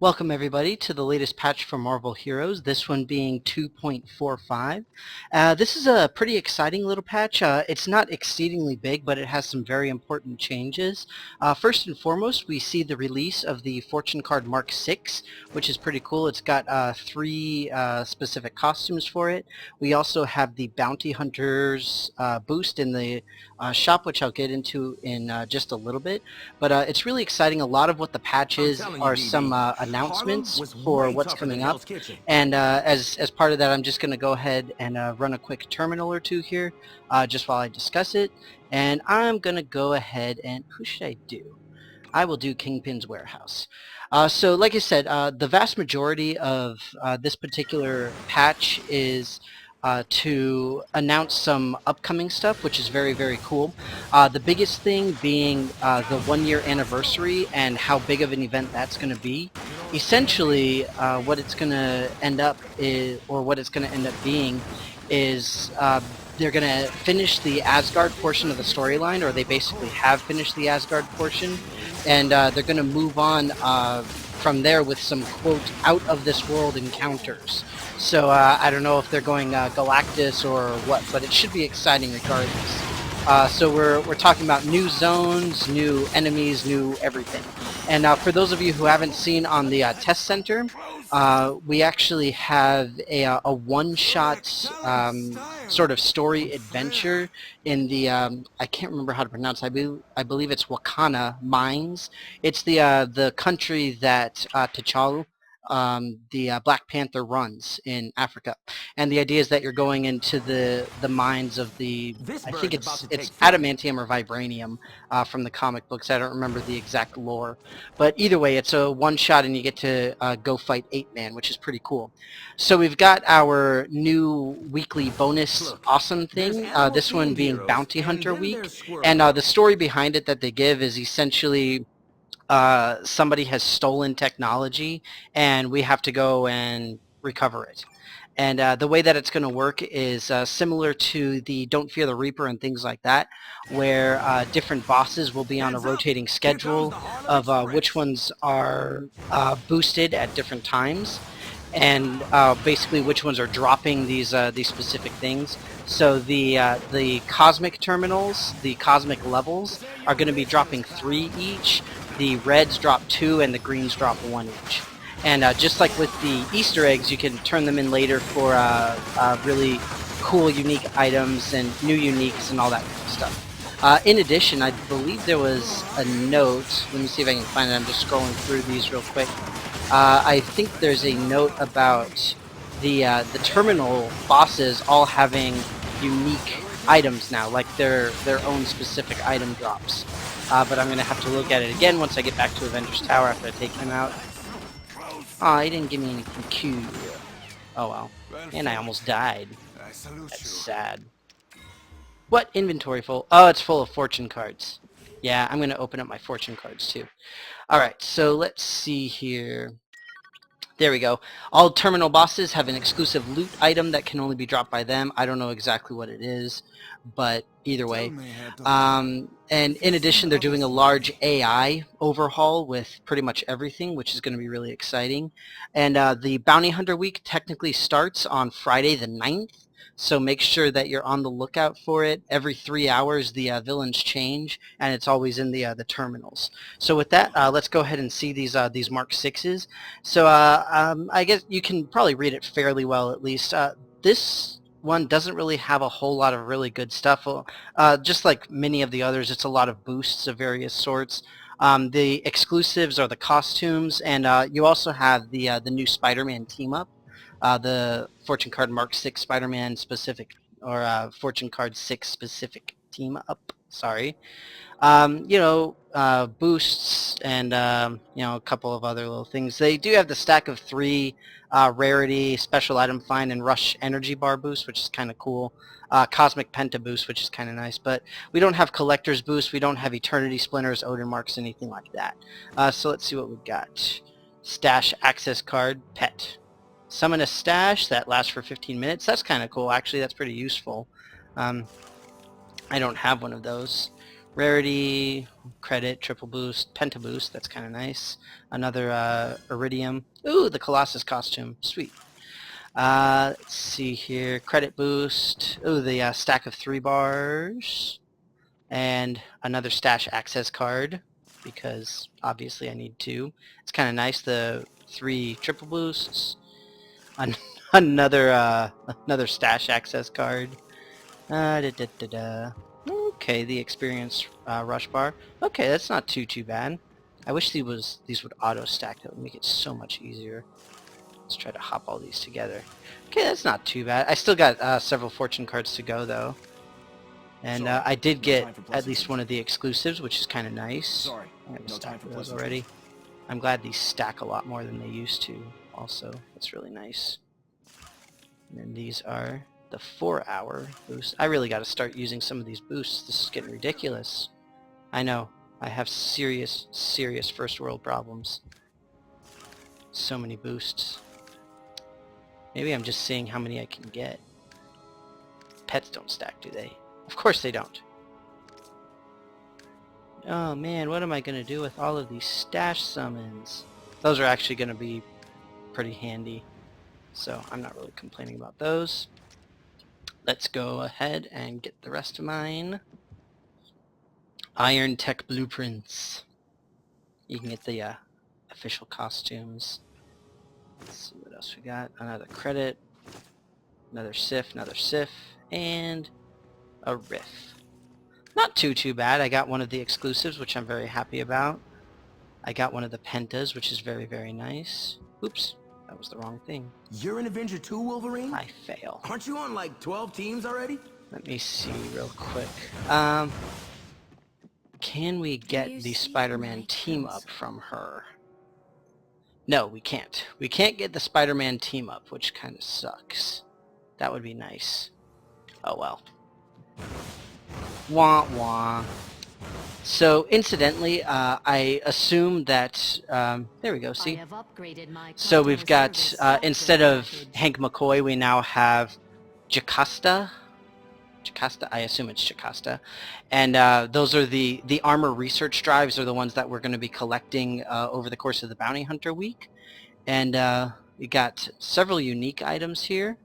Welcome everybody to the latest patch for Marvel Heroes, this one being 2.45. This is a pretty exciting little patch. It's not exceedingly big, but it has some very important changes. First and foremost, we see the release of the Fortune Card Mark 6, which is pretty cool. It's got three specific costumes for it. We also have the Bounty Hunters boost in the shop, which I'll get into in just a little bit. But it's really exciting. A lot of what the patch I'm is telling you, are BB, some Harlem announcements was for way what's tougher than coming up. Hell's Kitchen. And as part of that, I'm just going to go ahead and run a quick terminal or two here just while I discuss it. And I'm going to go ahead and, who should I do? I will do Kingpin's Warehouse. So like I said, the vast majority of this particular patch is to announce some upcoming stuff, which is very, very cool. The biggest thing being the 1-year anniversary and how big of an event that's going to be. Essentially, what it's going to end up is, or what it's going to end up being, is they're going to finish the Asgard portion of the storyline, or they basically have finished the Asgard portion, and they're going to move on from there with some, quote, out-of-this-world encounters. So I don't know if they're going Galactus or what, but it should be exciting regardless. So we're talking about new zones, new enemies, new everything. And for those of you who haven't seen on the test center, we actually have a one-shot sort of story adventure in the I can't remember how to pronounce it. I believe it's Wakana Mines. It's the country that T'Challa, the Black Panther, runs in Africa. And the idea is that you're going into the mines of the, This I think bird's about to it's take flight. adamantium or vibranium from the comic books. I don't remember the exact lore, but either way, it's a one shot, and you get to go fight 8-Man, which is pretty cool. So we've got our new weekly bonus Look, awesome there's thing. This one animal-themed being heroes, Bounty and Hunter then Week, there's squirrel and the heroes. story behind it that they give is essentially somebody has stolen technology, and we have to go and recover it. And the way that it's going to work is similar to the Don't Fear the Reaper and things like that, where different bosses will be on a Heads up! rotating Here comes schedule the Harlem of which Express. ones are boosted at different times, and basically which ones are dropping these specific things. So the cosmic terminals, the cosmic levels, are going to be dropping 3 each. The reds drop 2, and the greens drop 1 each. And just like with the Easter eggs, you can turn them in later for really cool, unique items and new uniques and all that kind of stuff. In addition, I believe there was a note. Let me see if I can find it. I'm just scrolling through these real quick. I think there's a note about the terminal bosses all having unique items now, like their own specific item drops. But I'm gonna have to look at it again once I get back to Avengers Tower after I take him out. Aw, he didn't give me anything cute. Oh well. And I almost died. I salute That's you. sad. What inventory full? Oh, it's full of fortune cards. Yeah, I'm gonna open up my fortune cards too. Alright, so let's see here. There we go. All terminal bosses have an exclusive loot item that can only be dropped by them. I don't know exactly what it is, but either way. And in addition, they're doing a large AI overhaul with pretty much everything, which is going to be really exciting. And the Bounty Hunter Week technically starts on Friday the 9th. So make sure that you're on the lookout for it. Every 3 hours, the villains change, and it's always in the terminals. So with that, let's go ahead and see these Mark 6s. So I guess you can probably read it fairly well, at least. This one doesn't really have a whole lot of really good stuff. Just like many of the others, it's a lot of boosts of various sorts. The exclusives are the costumes, and you also have the new Spider-Man team-up. The Fortune Card Mark 6 Spider-Man specific, or Fortune Card 6 specific team-up. Sorry. Boosts and, a couple of other little things. They do have the stack of 3 rarity, special item find, and rush energy bar boost, which is kind of cool. Cosmic Penta boost, which is kind of nice. But we don't have collector's boost. We don't have eternity splinters, Odin marks, anything like that. So let's see what we've got. Stash access card, pet. Summon a stash that lasts for 15 minutes. That's kind of cool, actually. That's pretty useful. I don't have one of those. Rarity, credit, triple boost, penta boost, that's kind of nice. Another iridium. Ooh, the Colossus costume, sweet. Let's see here, credit boost. Ooh, the stack of 3 bars. And another stash access card, because obviously I need 2. It's kind of nice, the 3 triple boosts. Another another stash access card. Okay, the experience rush bar. Okay, that's not too bad. I wish these would auto stack. That would make it so much easier. Let's try to hop all these together. Okay, that's not too bad. I still got several fortune cards to go though, and I did get at least one of the exclusives, which is kind of nice. Sorry, I have a no time stack for of those pleasantries. already. I'm glad these stack a lot more than they used to. Also, that's really nice. And then these are the 4-hour boosts. I really got to start using some of these boosts. This is getting ridiculous. I know. I have serious first world problems. So many boosts. Maybe I'm just seeing how many I can get. Pets don't stack, do they? Of course they don't. Oh man, what am I going to do with all of these stash summons? Those are actually going to be pretty handy. So I'm not really complaining about those. Let's go ahead and get the rest of mine. Iron Tech Blueprints. You can get the official costumes. Let's see what else we got. Another credit. Another Sif, and a Riff. Not too bad. I got one of the exclusives, which I'm very happy about. I got one of the Pentas, which is very nice. Oops, that was the wrong thing. You're an Avenger too, Wolverine? I fail. Aren't you on like 12 teams already? Let me see real quick. Can we get the Spider-Man team up from her? No, we can't. We can't get the Spider-Man team up, which kind of sucks. That would be nice. Oh well. Wah wah. So, incidentally, I assume that, there we go, see? So we've got, instead of Hank McCoy, we now have Jocasta. Jocasta? I assume it's Jocasta. And those are the armor research drives are the ones that we're going to be collecting over the course of the Bounty Hunter week. And we got several unique items here,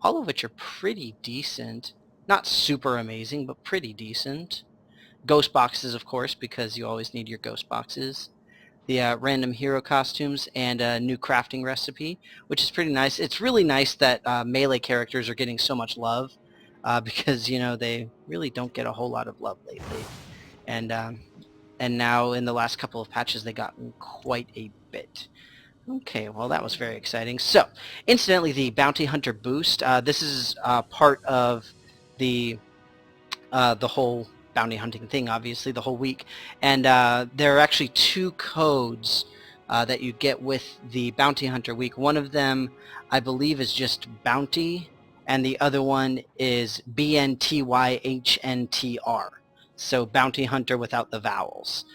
all of which are pretty decent. Not super amazing, but pretty decent. Ghost boxes, of course, because you always need your ghost boxes. The random hero costumes and a new crafting recipe, which is pretty nice. It's really nice that melee characters are getting so much love because, you know, they really don't get a whole lot of love lately. And now in the last couple of patches they gotten quite a bit. Okay, well that was very exciting. So, incidentally, the Bounty Hunter boost, this is part of the whole bounty hunting thing, obviously, the whole week. And there are actually 2 codes that you get with the Bounty Hunter week. One of them, I believe, is just Bounty, and the other one is BNTYHNTR. So Bounty Hunter without the vowels.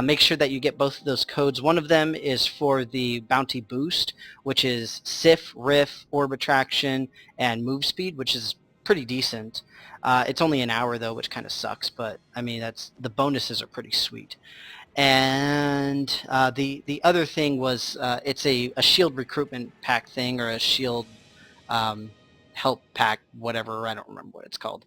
Make sure that you get both of those codes. One of them is for the Bounty Boost, which is Sif, Riff, Orb Attraction, and Move Speed, which is pretty decent. It's only an hour though, which kind of sucks, but I mean the bonuses are pretty sweet. And the other thing was it's a shield recruitment pack thing, or a shield help pack, whatever, I don't remember what it's called.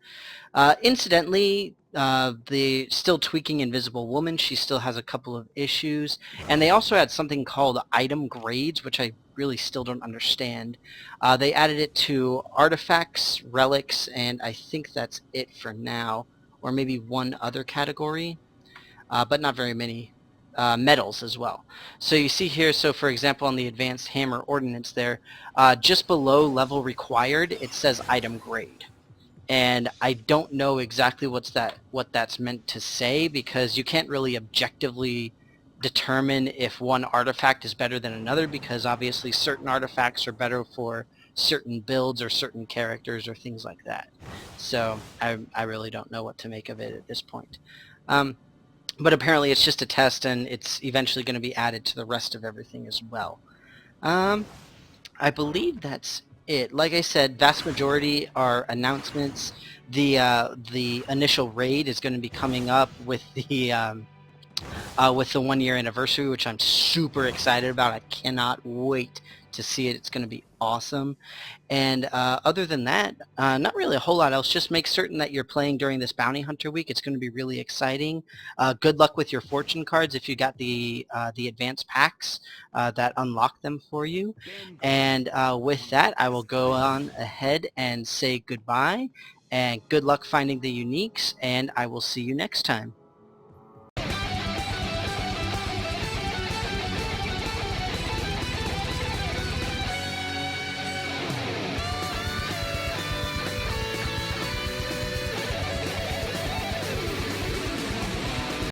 Incidentally, the still tweaking Invisible Woman, she still has a couple of issues, and they also had something called item grades, which I really still don't understand. They added it to artifacts, relics, and I think that's it for now, or maybe one other category, but not very many. Metals as well. So you see here, so for example on the Advanced Hammer Ordnance there, just below level required it says item grade. And I don't know exactly what that's meant to say, because you can't really objectively determine if one artifact is better than another, because obviously certain artifacts are better for certain builds or certain characters or things like that. So I really don't know what to make of it at this point. But apparently it's just a test, and it's eventually going to be added to the rest of everything as well. I believe that's it. Like I said, vast majority are announcements. The initial raid is going to be coming up with the 1 year anniversary, which I'm super excited about. I cannot wait to see it. It's going to be awesome. And other than that, not really a whole lot else. Just make certain that you're playing during this Bounty Hunter week. It's going to be really exciting. Good luck with your fortune cards if you got the advanced packs that unlock them for you. And with that, I will go on ahead and say goodbye. And good luck finding the uniques, and I will see you next time.